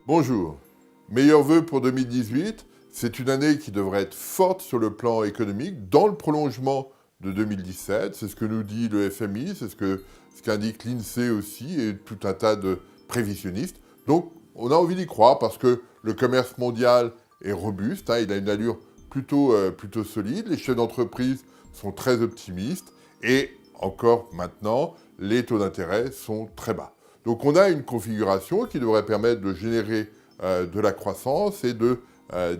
Bonjour, meilleurs vœux pour 2018. C'est une année qui devrait être forte sur le plan économique, dans le prolongement de 2017. C'est ce que nous dit le FMI, c'est ce qu'indique l'INSEE aussi, et tout un tas de prévisionnistes. Donc, on a envie d'y croire parce que le commerce mondial est robuste, il a une allure plutôt solide, les chefs d'entreprise sont très optimistes, et encore maintenant, les taux d'intérêt sont très bas. Donc on a une configuration qui devrait permettre de générer de la croissance et de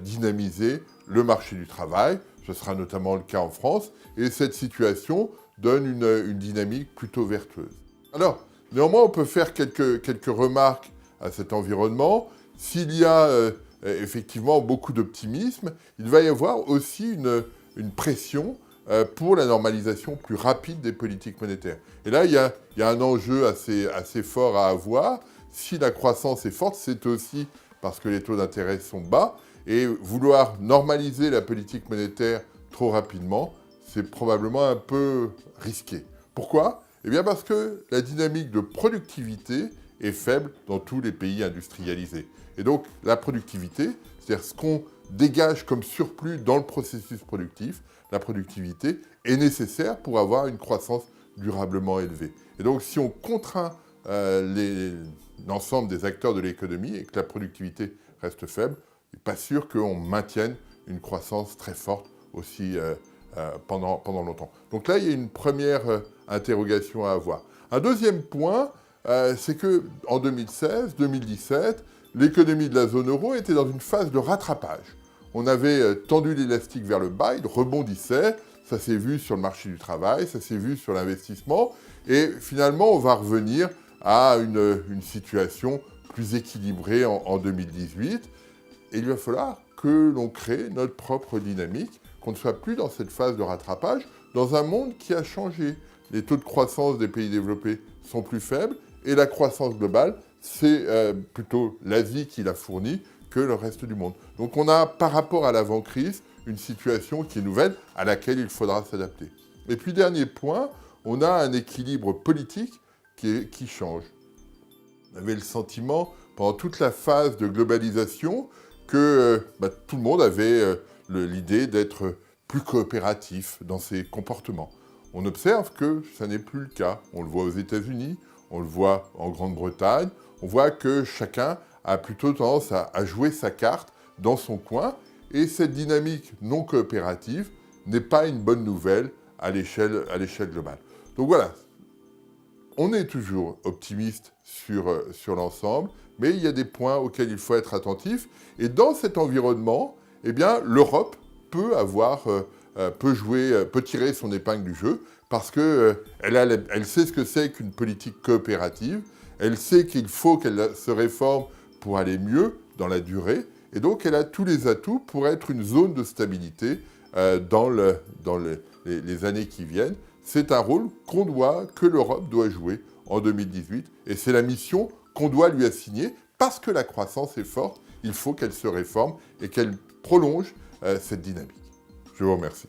dynamiser le marché du travail. Ce sera notamment le cas en France. Et cette situation donne une dynamique plutôt vertueuse. Alors, néanmoins, on peut faire quelques remarques à cet environnement. S'il y a effectivement beaucoup d'optimisme, il va y avoir aussi une pression pour la normalisation plus rapide des politiques monétaires. Et là, il y a un enjeu assez fort à avoir. Si la croissance est forte, c'est aussi parce que les taux d'intérêt sont bas. Et vouloir normaliser la politique monétaire trop rapidement, c'est probablement un peu risqué. Pourquoi? Eh bien parce que la dynamique de productivité est faible dans tous les pays industrialisés. Et donc, la productivité, c'est-à-dire ce qu'on dégage comme surplus dans le processus productif, la productivité est nécessaire pour avoir une croissance durablement élevée. Et donc, si on contraint l'ensemble des acteurs de l'économie et que la productivité reste faible, il n'est pas sûr qu'on maintienne une croissance très forte aussi pendant longtemps. Donc là, il y a une première interrogation à avoir. Un deuxième point, c'est qu'en 2016-2017, l'économie de la zone euro était dans une phase de rattrapage. On avait tendu l'élastique vers le bas, il rebondissait, ça s'est vu sur le marché du travail, ça s'est vu sur l'investissement, et finalement, on va revenir à une situation plus équilibrée en 2018. Et il va falloir que l'on crée notre propre dynamique, qu'on ne soit plus dans cette phase de rattrapage, dans un monde qui a changé. Les taux de croissance des pays développés sont plus faibles, et la croissance globale, c'est plutôt l'Asie qui la fournit que le reste du monde. Donc on a, par rapport à l'avant-crise, une situation qui est nouvelle, à laquelle il faudra s'adapter. Et puis, dernier point, on a un équilibre politique qui change. On avait le sentiment, pendant toute la phase de globalisation, que tout le monde avait l'idée d'être plus coopératif dans ses comportements. On observe que ça n'est plus le cas. On le voit aux États-Unis, on le voit en Grande-Bretagne, on voit que chacun a plutôt tendance à jouer sa carte dans son coin, et cette dynamique non coopérative n'est pas une bonne nouvelle à l'échelle globale. Donc voilà, on est toujours optimiste sur l'ensemble, mais il y a des points auxquels il faut être attentif. Et dans cet environnement, eh bien, l'Europe peut tirer son épingle du jeu, parce qu'elle sait ce que c'est qu'une politique coopérative, elle sait qu'il faut qu'elle se réforme pour aller mieux dans la durée, et donc elle a tous les atouts pour être une zone de stabilité dans les années qui viennent. C'est un rôle que l'Europe doit jouer en 2018, et c'est la mission qu'on doit lui assigner, parce que la croissance est forte, il faut qu'elle se réforme et qu'elle prolonge cette dynamique. Je vous remercie.